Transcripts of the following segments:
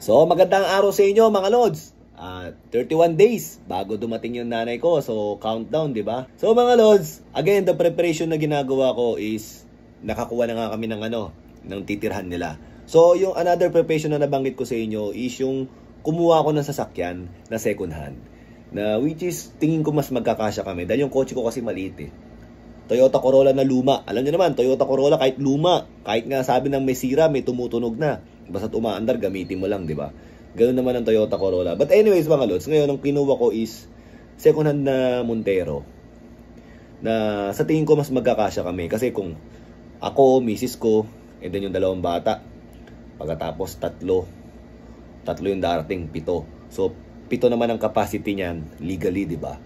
So magandang araw sa inyo mga lods. 31 days bago dumating yung nanay ko. So countdown, di ba? So mga lods, again, the preparation na ginagawa ko is nakakuha na nga kami ng ng titirhan nila. So yung another preparation na nabanggit ko sa inyo is yung kumuha ko ng sasakyan na second hand. Na which is tingin ko mas magkakasya kami dahil yung kotse ko kasi maliit eh. Toyota Corolla na luma. Alam niyo naman, Toyota Corolla kahit luma, kahit nga sabi ng may sira, may tumutunog na. Basta umaandar, gamitin mo lang, di ba? Ganoon naman ang Toyota Corolla. But anyways mga lods, ngayon ang kinuha ko is second hand na Montero. Na sa tingin ko mas magkakasya kami. Kasi kung ako, misis ko, and then yung dalawang bata, pagkatapos tatlo yung darating, 7. So, 7 naman ang capacity niyan, legally, di ba?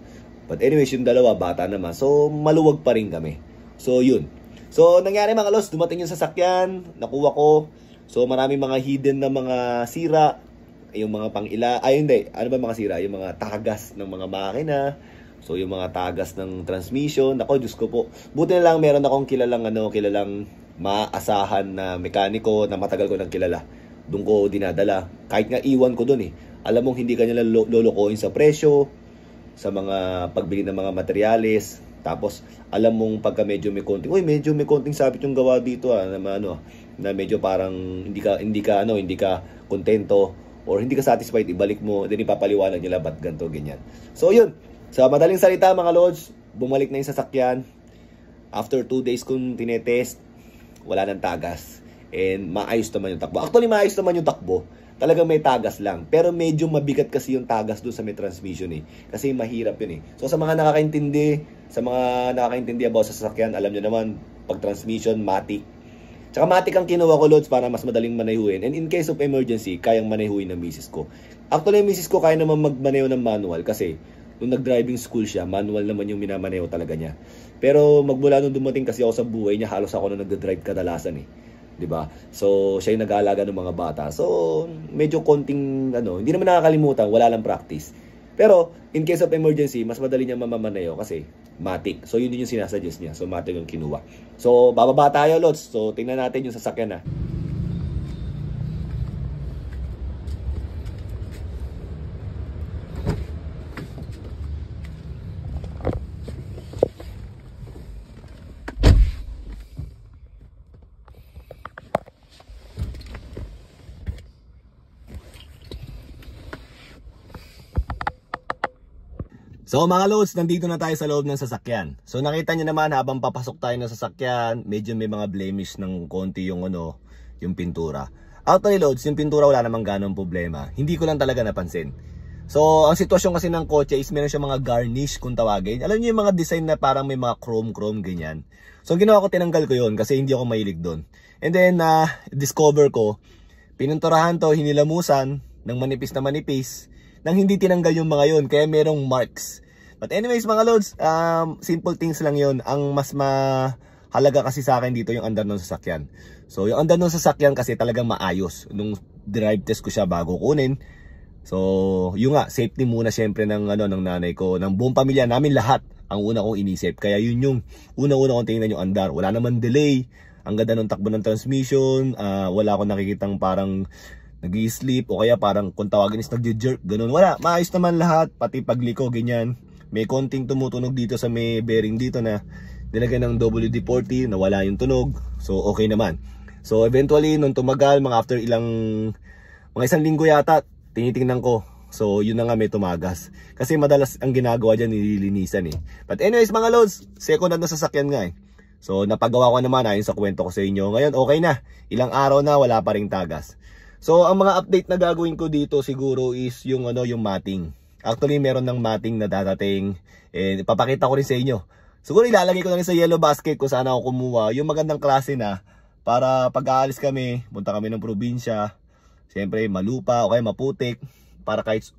But anyways, yung dalawa, bata naman. So, maluwag pa rin kami. So, yun. So, nangyari mga lods, dumating yung sasakyan, nakuha ko. So, marami mga hidden na mga sira. Yung mga pang-ila, hindi. Ano ba mga sira? Yung mga tagas ng mga makina. So, yung mga tagas ng transmission. Ako, Diyos ko po. Buti na lang, meron akong kilalang maasahan na mekaniko na matagal ko nang kilala. Doon ko dinadala. Kahit nga iwan ko doon eh. Alam mong hindi ka nila lolokohin sa presyo, sa mga pagbili ng mga materyales. Tapos alam mong pagka medyo may konting sabit yung gawa dito na medyo parang hindi ka kontento or hindi ka satisfied, ibalik mo, then ipapaliwanag nila ba't ganito ganyan. So yun, sa madaling salita mga lods, bumalik na yung sasakyan. After 2 days kong tinetest, wala nang tagas. And maayos naman yung takbo. Actually maayos naman yung takbo. Talagang may tagas lang. Pero medyo mabigat kasi yung tagas doon sa may transmission eh. Kasi mahirap yun eh. So sa mga nakakaintindi about sa sasakyan, alam nyo naman, pag transmission, matic. Tsaka matic ang kinuha ko loads para mas madaling manehuin. And in case of emergency, kayang manehuin ng misis ko. Actually, yung misis ko kaya naman magmaneho ng manual kasi nung nag-driving school siya, manual naman yung minamaneho talaga niya. Pero magmula nung dumating kasi ako sa buhay niya, halos ako nung nag-drive kadalasan eh. Diba? So, siya yung nag-aalaga ng mga bata. So, medyo konting, hindi naman nakakalimutan, wala lang practice. Pero, in case of emergency, mas madali niya mamamaneo kasi matic. So, yun din yung sinasuggest niya. So, matic yung kinuha. So, bababa tayo, lots. So, tingnan natin yung sasakyan na. So mga lods, nandito na tayo sa loob ng sasakyan. So nakita nyo naman habang papasok tayo ng sasakyan, medyo may mga blemish ng konti yung yung pintura. Actually lods, yung pintura wala namang ganong problema. Hindi ko lang talaga napansin. So ang sitwasyon kasi ng kotse is meron siya mga garnish kung tawagin. Alam niyo yung mga design na parang may mga chrome ganyan. So ginawa ko, tinanggal ko yun kasi hindi ako mahilig doon. And then discover ko, pinunturahan to, hinilamusan ng manipis nang hindi tinanggal yung mga yun, kaya merong marks. But anyways mga lods, simple things lang yun. Ang mas mahalaga kasi sa akin dito yung andar ng sasakyan. So yung andar ng sasakyan kasi talagang maayos. Nung drive test ko siya bago kunin. So yung safety muna syempre ng nanay ko, ng buong pamilya namin lahat. Ang una kong inisip. Kaya yun yung una-una kong tingnan yung andar. Wala naman delay. Ang ganda ng takbo ng transmission. Wala akong nakikitang parang nag-i-sleep o kaya parang kung tawagin is nag-jerk, ganun. Wala, maayos naman lahat, pati pagliko, ganyan. May konting tumutunog dito sa may bearing dito na nilagyan ng WD-40, nawala yung tunog. So, okay naman. So, eventually, nung tumagal, mga isang linggo yata, tinitingnan ko. So, yun na nga may tumagas. Kasi madalas ang ginagawa dyan, nililinisan eh. But anyways, mga lods, second hand na sasakyan nga eh. So, napagawa ko naman ayon sa kwento ko sa inyo. Ngayon, okay na. Ilang araw na, wala pa ring tagas. So, ang mga update na gagawin ko dito siguro is yung yung matting. Actually, meron ng matting na dadating. And ipapakita ko rin sa inyo. Siguro ilalagay ko lang sa yellow basket kung saan ako kumuha. Yung magandang klase na para pag-aalis kami, punta kami ng probinsya. Siyempre, malupa o kaya maputik. Para kahit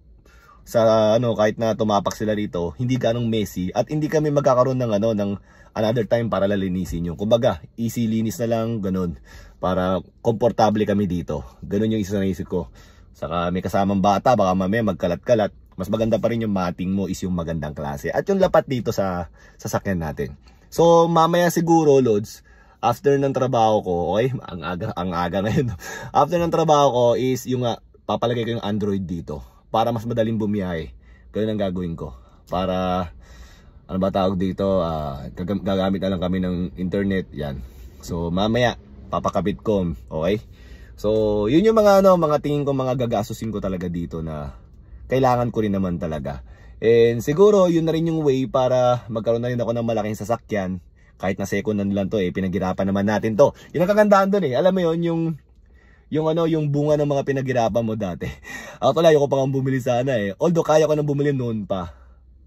kahit na tumapak sila rito, hindi ganong messy. At hindi kami magkakaroon ng ng another time para lalinisin yung. Kumbaga, easy linis na lang, ganun. Para komportable kami dito. Ganun yung isa na isip ko. Saka may kasamang bata, baka mamaya magkalat-kalat. Mas maganda pa rin yung matting mo is yung magandang klase. At yung lapat dito sa sasakyan natin. So mamaya siguro lods, after ng trabaho ko, okay, ang aga ngayon. After ng trabaho ko is yung papalagay ko yung Android dito para mas madaling bumiyahe. Ganun ang gagawin ko. Para, ano ba tawag dito, gagamit na lang kami ng internet, yan. So mamaya, papakabit ko, okay? So yun yung mga mga tingin ko, mga gagasusin ko talaga dito na kailangan ko rin naman talaga. And siguro yun na rin yung way para magkaroon na rin ako ng malaking sasakyan. Kahit na second hand lang to, pinaghirapan naman natin to. Yun ang kagandahan doon alam mo yun, yung bunga ng mga pinaghirapan mo dati. Actually, ayoko pa kang bumili sana Although kaya ko nang bumili noon pa.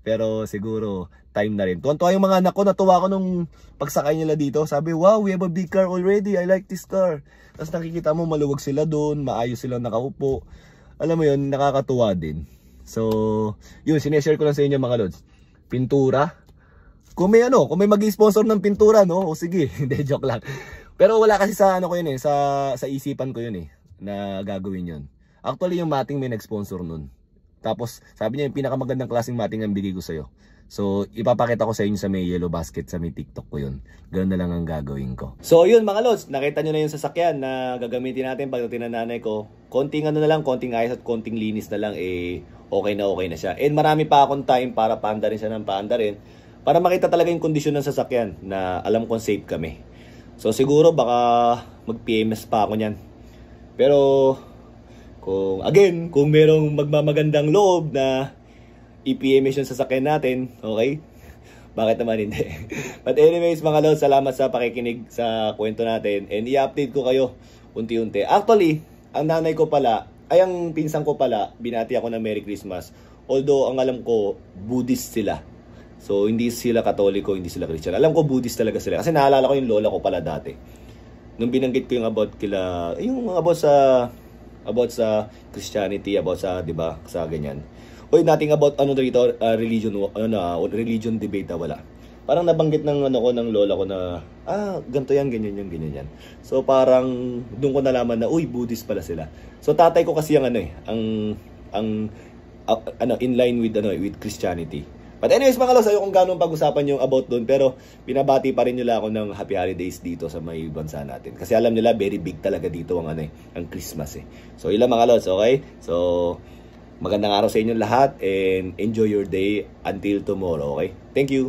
Pero siguro time na rin. Tuwan-tuwa yung mga anak ko, natuwa ko nung pagsakay nila dito. Sabi, wow, we have a big car already. I like this car. Tapos nakikita mo, maluwag sila doon, maayos silang nakaupo. Alam mo yun, nakakatuwa din. So, yun, sineshare ko lang sa inyo mga lods. Pintura. Kung may mag-sponsor ng pintura, no? O sige, hindi, joke lang. Pero wala kasi sa ko yun sa isipan ko yun na gagawin yun. Actually, yung mating may nag-sponsor nun. Tapos, sabi niya yung pinakamagandang klaseng mating ang bigay ko sa'yo. So, ipapakita ko sa inyo sa may yellow basket sa may TikTok ko yun. Ganun na lang ang gagawin ko. So, yun mga lods, nakita nyo na yung sasakyan na gagamitin natin pagdating ng nanay ko. Konting na lang, konting ayos at konting linis na lang, okay na siya. And marami pa akong time para paanda rin siya ng paanda rin. Para makita talaga yung kondisyon ng sasakyan na alam kong safe kami. So siguro baka mag-PMS pa ako niyan. Pero kung merong magmamagandang loob na i-PMS yung sasakyan natin, okay? Bakit naman hindi? But anyways mga lods, salamat sa pakikinig sa kwento natin. And i-update ko kayo unti-unti. Actually, ang nanay ko pala, ang pinsan ko pala, binati ako ng Merry Christmas. Although ang alam ko, Buddhist sila. So, hindi sila Katoliko, hindi sila Christian. Alam ko, Buddhist talaga sila. Kasi naalala ko yung lola ko pala dati. Nung binanggit ko yung about sa Christianity, about sa, di ba, sa ganyan. Oy, nothing about religion debate wala. Parang nabanggit ng ng lola ko na ganito yan, ganyan yan. So, parang doon ko nalaman na, Buddhist pala sila. So, tatay ko kasi yung in line with Christianity. But anyways mga lods, ayokong ganun pag-usapan yung about doon. Pero binabati pa rin nila ako ng happy holidays dito sa may bansa natin. Kasi alam nila very big talaga dito ang Christmas So ilang mga lods, okay? So magandang araw sa inyo lahat and enjoy your day until tomorrow, okay? Thank you!